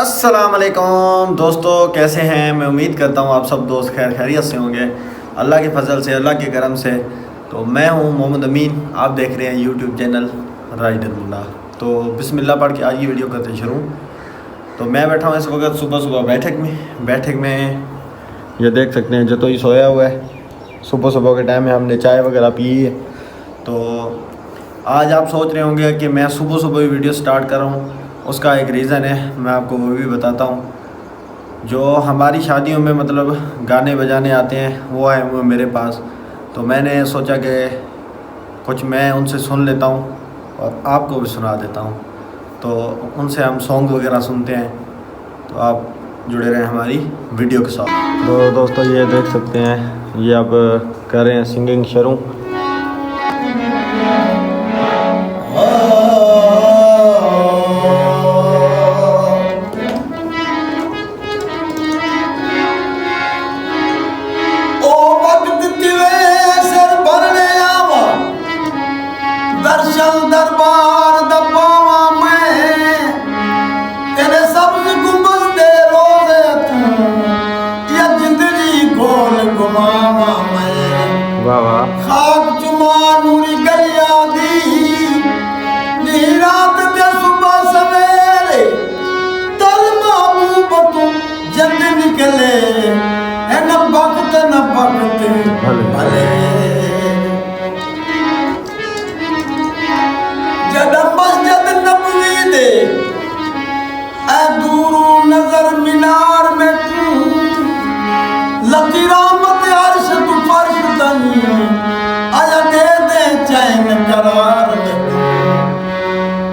अस्सलाम वालेकुम दोस्तों, कैसे हैं? मैं उम्मीद करता हूँ आप सब दोस्त खैर खैरियत से होंगे, अल्लाह के फजल से, अल्लाह के करम से। तो मैं हूँ मोहम्मद अमीन, आप देख रहे हैं यूट्यूब चैनल राइडर मुल्ला। तो बिस्मिल्लाह पढ़ के आज की वीडियो करते शुरू। तो मैं बैठा हूँ इस वक्त सुबह सुबह बैठक में ये देख सकते हैं जतोई सोया हुआ है। सुबह सुबह के टाइम में हमने चाय वगैरह पी है। तो आज आप सोच रहे होंगे कि मैं सुबह सुबह वीडियो स्टार्ट कर रहा हूँ, उसका एक रीज़न है, मैं आपको वो भी बताता हूँ। जो हमारी शादियों में मतलब गाने बजाने आते हैं वो आए हुए मेरे पास, तो मैंने सोचा कि कुछ मैं उनसे सुन लेता हूँ और आपको भी सुना देता हूँ। तो उनसे हम सॉन्ग वगैरह सुनते हैं, तो आप जुड़े रहें हमारी वीडियो के साथ। तो दोस्तों ये देख सकते हैं, ये अब कर रहे हैं सिंगिंग शुरू। दरबार दबावा मैं तेरे सब्ज गुंबद दे रोज़े तू, या जिंदगी गोल घुमावा मैं। वाह वाह। खाक चुमा नूरी गलिया दी रात दे सुबह सवेरे, तर महबूब तू जल्द निकले है न वक्त भले। मस्जिद नबवी दे दूरू नजर मीनार में तू, लती रहमत अर्श तू फर्श तनी, आया दे दे चैन करार में तू,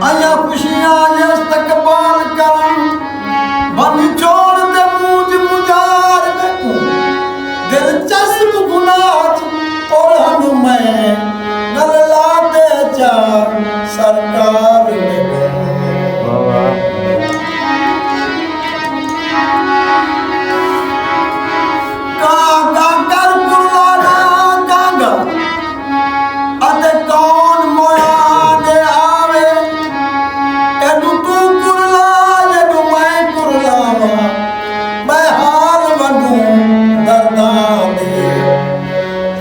आया खुशियां ये इस्तकबाल करम, बन छोड़ दे मूज मुजार में तू, दिलचस्प गुनाह और हम मैं गल ला दे जा सरकार में। कागा कर बुलाना कागा अते कौन मोया दे आवे, एडू तू कुरला एडू मैं कुरलावा, मैं हाल वडू दर्दा दे,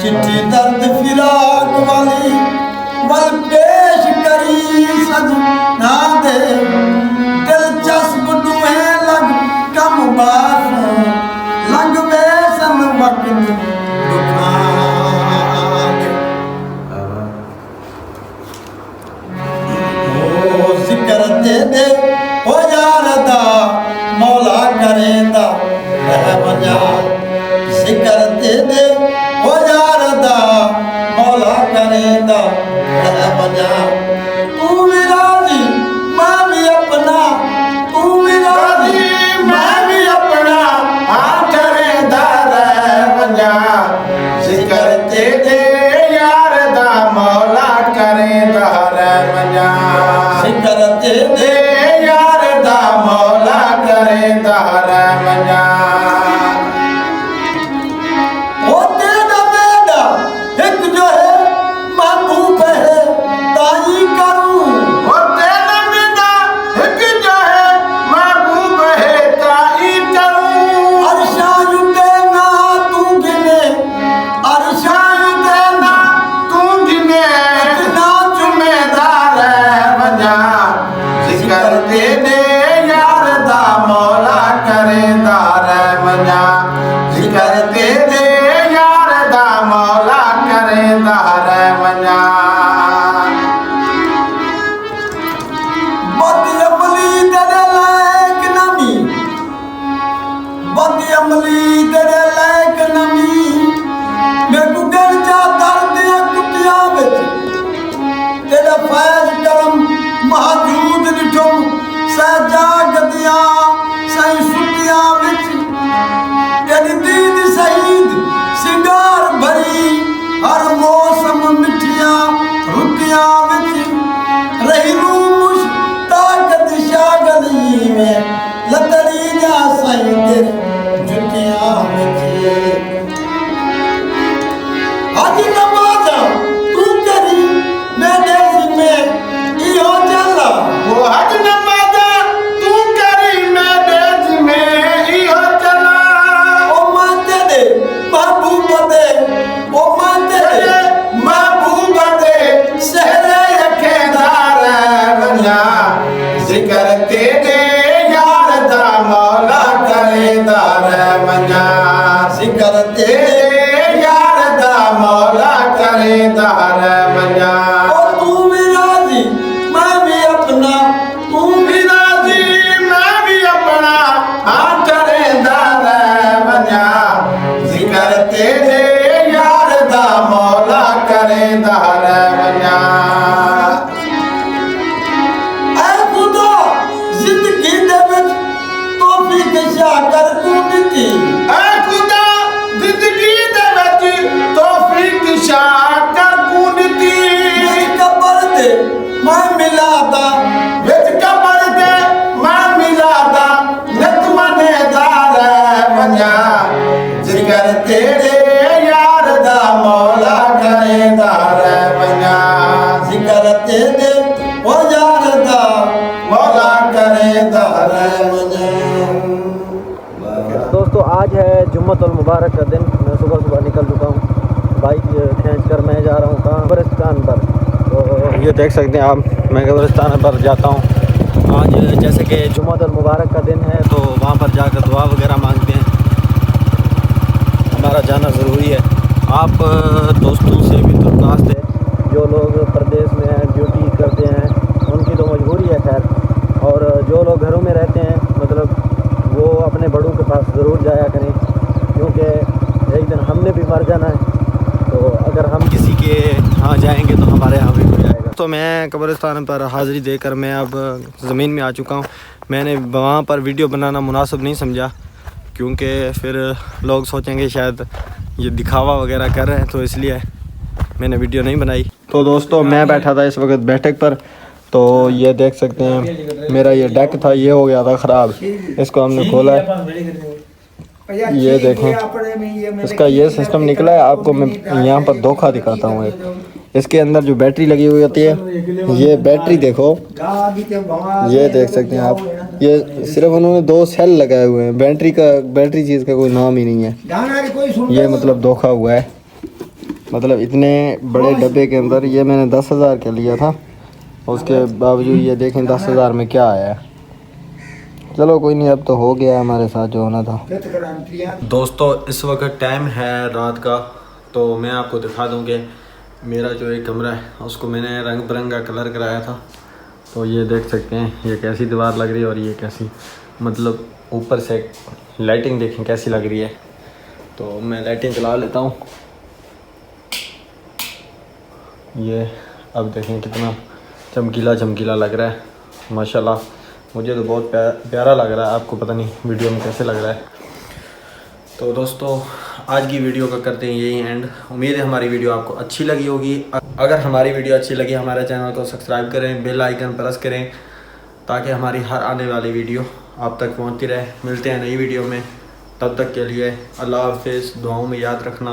चिट्ठी दर्द फिराक वाली वल पेश करी सजना दे, दिलचस्प दुए लग कम बासों लग बेसन वक्त दुखा दे। ओ जिक्र दे दे हो यारदा मौला करेंदा रहमजा, जिक्र दे दे हो यारदा मौला करेंदा रहमजा। तू भी राजी मैं भी अपना, तू भी राजी मैं भी अपना, हाँ करेंदा रहमजा। जिक्र दे दे यार दा मौला करेंदा रहमजा, जिक्र दे दे यार दा मौला करेंदा रहमजा। ओ तेरा बेटा एक जो है महबूब है ताई करूं, और तेरा बेटा एक जो है महबूब है ताई करूं, अरशायु देना तू गिने, अरशायु देना तू गिने इतना जुम्मेदार रहमजा। जिक्र दे दे यार दा मौला करेंदा रहमजा, जिक्र दे दे यार दा मौला करेंदा रहमजा। बदी अमली तेरे लायक नमी, बदी अमली तेरे लायक नमी, मैं गुगर जा दर्द कुटिया विच, तेरा फैज करम महजूद निठुम सहजा गदियां सही सुतिया विच, तेरी दीद शहीद सिंगार भरी हर मौसम जिक्र तेरे यार दा मौला करे दार मन्या जिक्र तेरे यार दा मौला करे दार मन्या ओ तू भी राजी मैं भी अपना तू भी राजी मैं भी अपना हाँ करे दार मन्या जिक्र तेरे यार दा मौला करे दार मन्या ऐ खुदा जिंदगी दे विच तौफीक शा कर तू दित्ती ऐ खुदा जिंदगी दे विच तौफीक शा कर तू दित्ती कबर दे मैं मिला दा विच कबर दे मैं मिला दा नित मनेदार मन्या जिक्र तेरे यार दा मौला करे दार मन्या जिक्र तेरे ओ यार दा मौला करे दार दोस्तों आज है जुम्मतुल मुबारक का दिन। मैं सुबह सुबह निकल चुका हूँ बाइक खींच कर। मैं जा रहा हूँ कहाँ, कब्रिस्तान पर। तो ये देख सकते हैं आप, मैं कब्रिस्तान पर जाता हूँ। आज जैसे कि जुम्मतुल मुबारक का दिन है तो वहाँ पर जाकर दुआ वगैरह मांगते हैं। हमारा जाना ज़रूरी है। आप दोस्तों से भी दरख्वास्त है, जो लोग प्रदेश में ड्यूटी करते हैं उनकी तो मजबूरी है खैर, और जो लोग घरों में रहते हैं मतलब वो अपने बड़ों के पास ज़रूर जाया करें, क्योंकि एक दिन हमने भी मर जाना है। तो अगर हम किसी के यहाँ जाएंगे तो हमारे यहाँ भी कोई आएगा। तो मैं कब्रिस्तान पर हाज़िरी देकर मैं अब ज़मीन में आ चुका हूँ। मैंने वहाँ पर वीडियो बनाना मुनासिब नहीं समझा, क्योंकि फिर लोग सोचेंगे शायद ये दिखावा वगैरह कर रहे हैं, तो इसलिए मैंने वीडियो नहीं बनाई। तो दोस्तों मैं बैठा था इस वक्त बैठक पर, तो ये देख सकते हैं मेरा ये डेक था, ये हो गया था ख़राब। इसको हमने खोला है, ये देखें इसका ये सिस्टम निकला है। आपको मैं यहाँ पर धोखा दिखाता हूँ एक। इसके अंदर जो बैटरी लगी हुई होती है, ये बैटरी देखो, ये देख सकते हैं आप, ये सिर्फ उन्होंने 2 सेल लगाए हुए हैं। बैटरी चीज़ का कोई नाम ही नहीं है। ये मतलब धोखा हुआ है। मतलब इतने बड़े डब्बे के अंदर ये मैंने 10,000 का लिया था, उसके बावजूद ये देखें 10,000 में क्या आया है। चलो कोई नहीं, अब तो हो गया हमारे साथ जो होना था। दोस्तों इस वक्त टाइम है रात का, तो मैं आपको दिखा दूँ कि मेरा जो एक कमरा है उसको मैंने रंग बिरंगा कलर कराया था। तो ये देख सकते हैं ये कैसी दीवार लग रही है, और ये कैसी मतलब ऊपर से लाइटिंग देखें कैसी लग रही है। तो मैं लाइटिंग चला लेता हूँ। ये अब देखें कितना चमकीला चमकीला लग रहा है, माशाल्लाह। मुझे तो बहुत प्यारा लग रहा है, आपको पता नहीं वीडियो में कैसे लग रहा है। तो दोस्तों आज की वीडियो का करते हैं यही एंड। उम्मीद है हमारी वीडियो आपको अच्छी लगी होगी। अगर हमारी वीडियो अच्छी लगी हमारे चैनल को सब्सक्राइब करें, बेल आइकन प्रेस करें, ताकि हमारी हर आने वाली वीडियो आप तक पहुंचती रहे। मिलते हैं नई वीडियो में, तब तक के लिए अल्लाह हाफिज़। दुआओं में याद रखना।